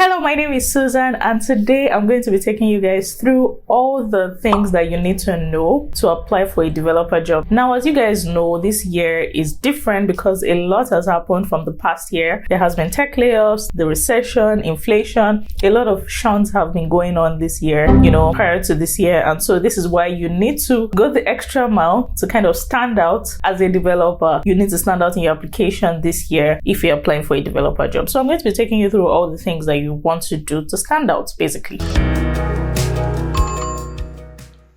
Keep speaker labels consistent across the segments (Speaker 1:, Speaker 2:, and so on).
Speaker 1: Hello, my name is Susan, and today I'm going to be taking you guys through all the things that you need to know to apply for a developer job. Now, as you guys know, this year is different because a lot has happened from the past year. There has been tech layoffs, the recession, inflation. A lot of shunts have been going on this year, prior to this year. And so this is why you need to go the extra mile to kind of stand out as a developer. You need to stand out in your application this year if you're applying for a developer job. So I'm going to be taking you through all the things that you want to do to stand out, basically.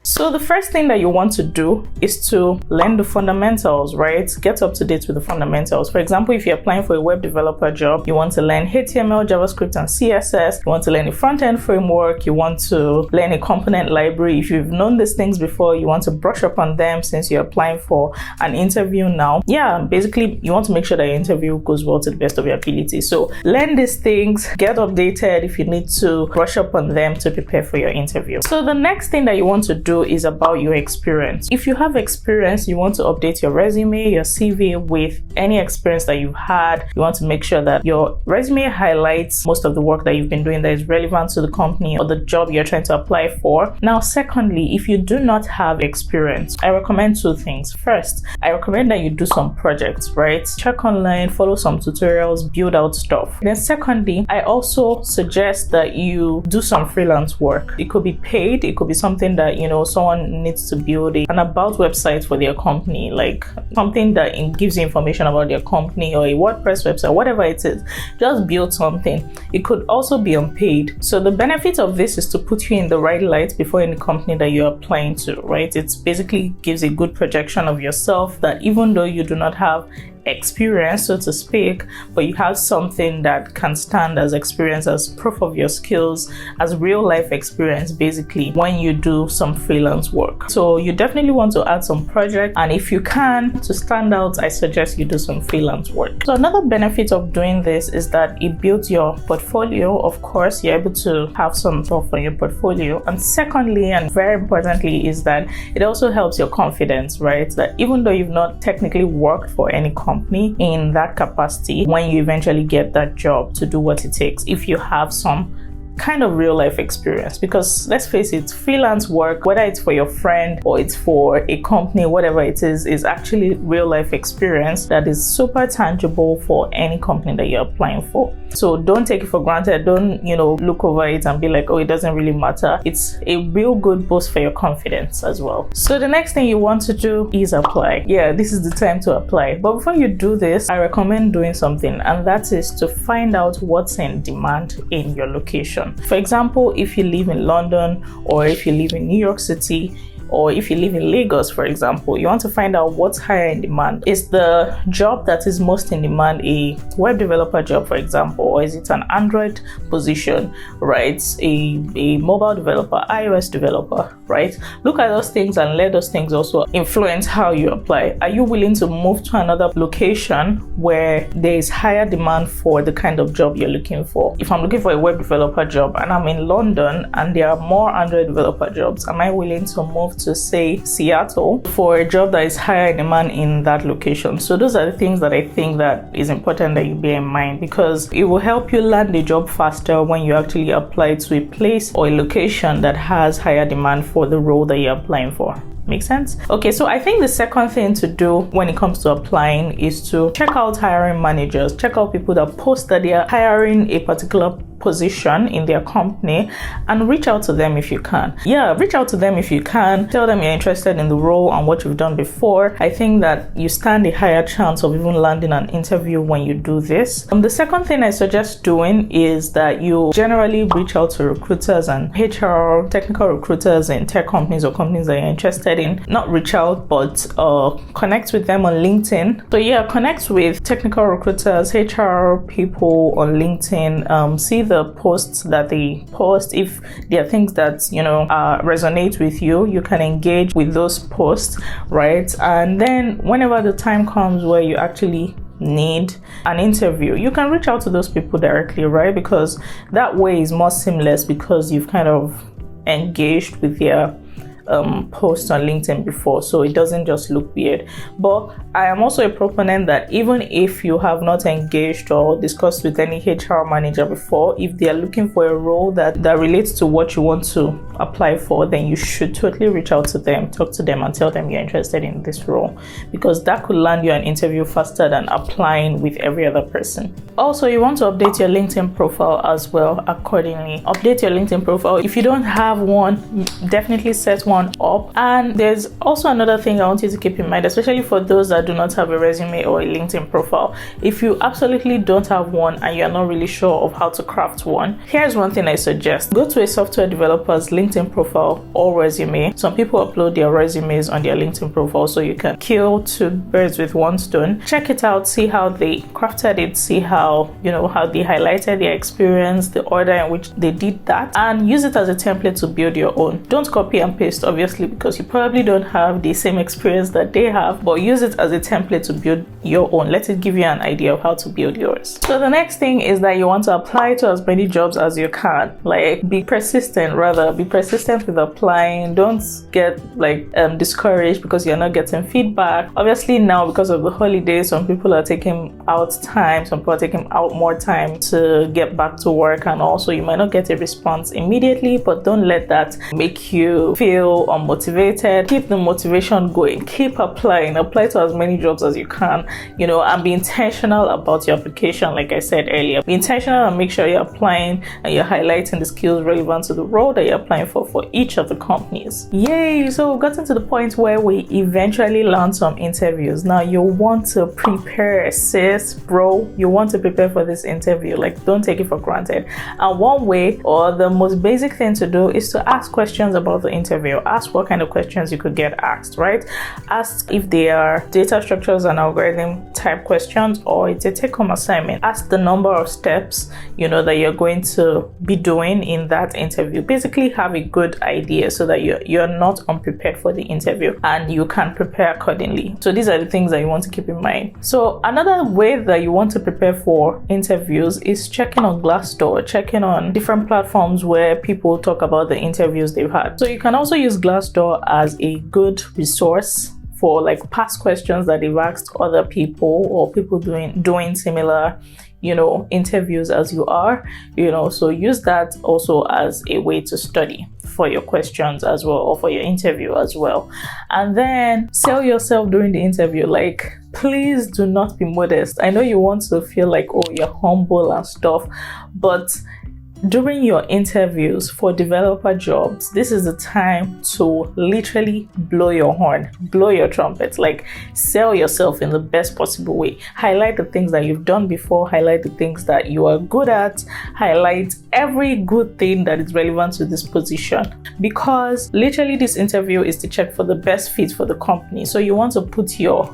Speaker 1: So the first thing that you want to do is to learn the fundamentals, right? Get up to date with the fundamentals. For example, if you're applying for a web developer job, you want to learn HTML, JavaScript, and CSS. You want to learn a front-end framework. You want to learn a component library. If you've known these things before, you want to brush up on them since you're applying for an interview now. Yeah, basically, you want to make sure that your interview goes well to the best of your ability. So learn these things, get updated if you need to brush up on them to prepare for your interview. So the next thing that you want to do is about your experience. If you have experience, you want to update your resume, your CV with any experience that you've had. You want to make sure that your resume highlights most of the work that you've been doing that is relevant to the company or the job you're trying to apply for. Now, secondly, if you do not have experience, I recommend two things. First, I recommend that you do some projects, right? Check online, follow some tutorials, build out stuff. Then secondly, I also suggest that you do some freelance work. It could be paid, it could be something that, someone needs to build an about website for their company, like something that gives you information about their company, or a WordPress website, whatever it is. Just build something. It could also be unpaid. So the benefit of this is to put you in the right light before any company that you're applying to, right? It basically gives a good projection of yourself that even though you do not have experience, so to speak, but you have something that can stand as experience, as proof of your skills, as real life experience, basically, when you do some freelance work. So you definitely want to add some project, and if you can, to stand out, I suggest you do some freelance work. So another benefit of doing this is that it builds your portfolio. Of course, you're able to have some stuff on your portfolio. And secondly, and very importantly, is that it also helps your confidence, right? That even though you've not technically worked for any company in that capacity, when you eventually get that job, to do what it takes if you have some kind of real life experience. Because let's face it, freelance work, whether it's for your friend or it's for a company, whatever it is actually real life experience that is super tangible for any company that you're applying for. So don't take it for granted. Don't, look over it and be like, oh, it doesn't really matter. It's a real good boost for your confidence as well. So the next thing you want to do is apply. Yeah, this is the time to apply. But before you do this, I recommend doing something, and that is to find out what's in demand in your location. For example, if you live in London, or if you live in New York City, or if you live in Lagos, for example, you want to find out what's higher in demand. Is the job that is most in demand a web developer job, for example, or is it an Android position, right? A mobile developer, iOS developer, right? Look at those things and let those things also influence how you apply. Are you willing to move to another location where there is higher demand for the kind of job you're looking for? If I'm looking for a web developer job and I'm in London and there are more Android developer jobs, am I willing to move to, say, Seattle for a job that is higher in demand in that location? So those are the things that I think that is important that you bear in mind, because it will help you land the job faster when you actually apply to a place or a location that has higher demand for the role that you're applying for. Make sense? Okay, so I think the second thing to do when it comes to applying is to check out hiring managers. Check out people that post that they are hiring a particular position in their company, and reach out to them if you can. Yeah, reach out to them if you can. Tell them you're interested in the role and what you've done before. I think that you stand a higher chance of even landing an interview when you do this. The second thing I suggest doing is that you generally reach out to recruiters and HR, technical recruiters in tech companies or companies that you're interested in. Not reach out, but connect with them on LinkedIn. So yeah, connect with technical recruiters, HR people on LinkedIn. See the posts that they post. If there are things that resonate with you, you can engage with those posts, right? And then whenever the time comes where you actually need an interview, you can reach out to those people directly, right? Because that way is more seamless, because you've kind of engaged with their post on LinkedIn before, so it doesn't just look weird. But I am also a proponent that even if you have not engaged or discussed with any HR manager before, if they are looking for a role that relates to what you want to apply for, then you should totally reach out to them, talk to them, and tell them you're interested in this role, because that could land you an interview faster than applying with every other person. Also, you want to update your LinkedIn profile as well accordingly. Update your LinkedIn profile. If you don't have one, definitely set one up. And there's also another thing I want you to keep in mind, especially for those that do not have a resume or a LinkedIn profile. If you absolutely don't have one and you're not really sure of how to craft one, here's one thing I suggest. Go to a software developer's LinkedIn profile or resume. Some people upload their resumes on their LinkedIn profile, so you can kill two birds with one stone. Check it out, see how they crafted it, see how they highlighted their experience, the order in which they did that, and use it as a template to build your own. Don't copy and paste, obviously, because you probably don't have the same experience that they have, but use it as a template to build your own. Let it give you an idea of how to build yours. So the next thing is that you want to apply to as many jobs as you can. Like, be persistent with applying. Don't get discouraged because you're not getting feedback. Obviously now, because of the holidays, some people are taking out time, some people are taking out more time to get back to work, and also you might not get a response immediately, but don't let that make you feel unmotivated. Keep the motivation going, keep applying, apply to as many jobs as you can, and be intentional about your application. Like I said earlier, be intentional and make sure you're applying and you're highlighting the skills relevant to the role that you're applying for each of the companies. Yay! So we've gotten to the point where we eventually land some interviews. Now you want to prepare, sis, bro. You want to prepare for this interview. Don't take it for granted. And one way, or the most basic thing to do, is to ask questions about the interview. Ask what kind of questions you could get asked, right? Ask if they are data structures and algorithm type questions, or it's a take-home assignment. Ask the number of steps that you're going to be doing in that interview. Basically have a good idea so that you're not unprepared for the interview and you can prepare accordingly. So these are the things that you want to keep in mind. So another way that you want to prepare for interviews is checking on Glassdoor, checking on different platforms where people talk about the interviews they've had. So you can also use Glassdoor as a good resource for past questions that they've asked other people, or people doing similar interviews as you are, so use that also as a way to study for your questions as well, or for your interview as well. And then sell yourself during the interview. Please do not be modest. I know you want to feel like, oh, you're humble and stuff, but during your interviews for developer jobs, this is the time to literally blow your horn, blow your trumpet, sell yourself in the best possible way. Highlight the things that you've done before, highlight the things that you are good at, highlight every good thing that is relevant to this position, because literally this interview is to check for the best fit for the company. So you want to put your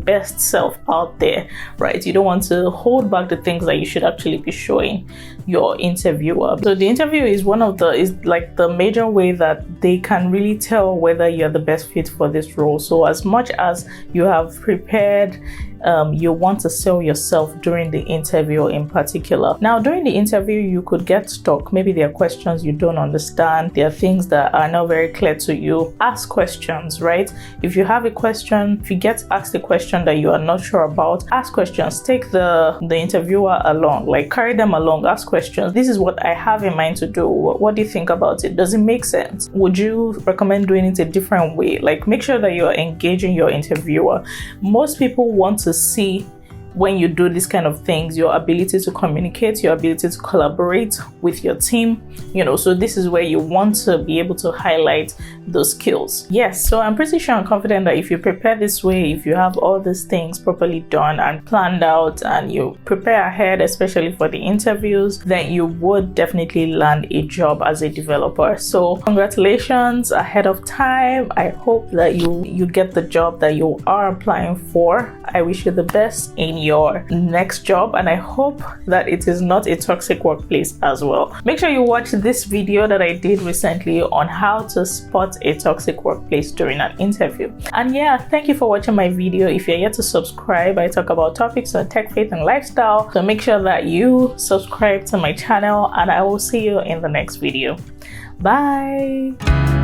Speaker 1: best self out there, right? You don't want to hold back the things that you should actually be showing your interviewer. So the interview is the major way that they can really tell whether you're the best fit for this role. So as much as you have prepared, you want to sell yourself during the interview in particular. Now, during the interview, you could get stuck. Maybe there are questions you don't understand. There are things that are not very clear to you. Ask questions, right? If you have a question, if you get asked a question that you are not sure about, ask questions. Take the interviewer along, carry them along. Ask questions. This is what I have in mind to do. What do you think about it? Does it make sense? Would you recommend doing it a different way? Make sure that you're engaging your interviewer. Most people want to see, when you do these kind of things, your ability to communicate, your ability to collaborate with your team, so this is where you want to be able to highlight those skills. Yes, so I'm pretty sure and confident that if you prepare this way, if you have all these things properly done and planned out, and you prepare ahead, especially for the interviews, then you would definitely land a job as a developer. So congratulations ahead of time. I hope that you get the job that you are applying for. I wish you the best in your next job, and I hope that it is not a toxic workplace as well. Make sure you watch this video that I did recently on how to spot a toxic workplace during an interview. And yeah, thank you for watching my video. If you're yet to subscribe, I talk about topics on tech, faith, and lifestyle, so make sure that you subscribe to my channel, and I will see you in the next video. Bye.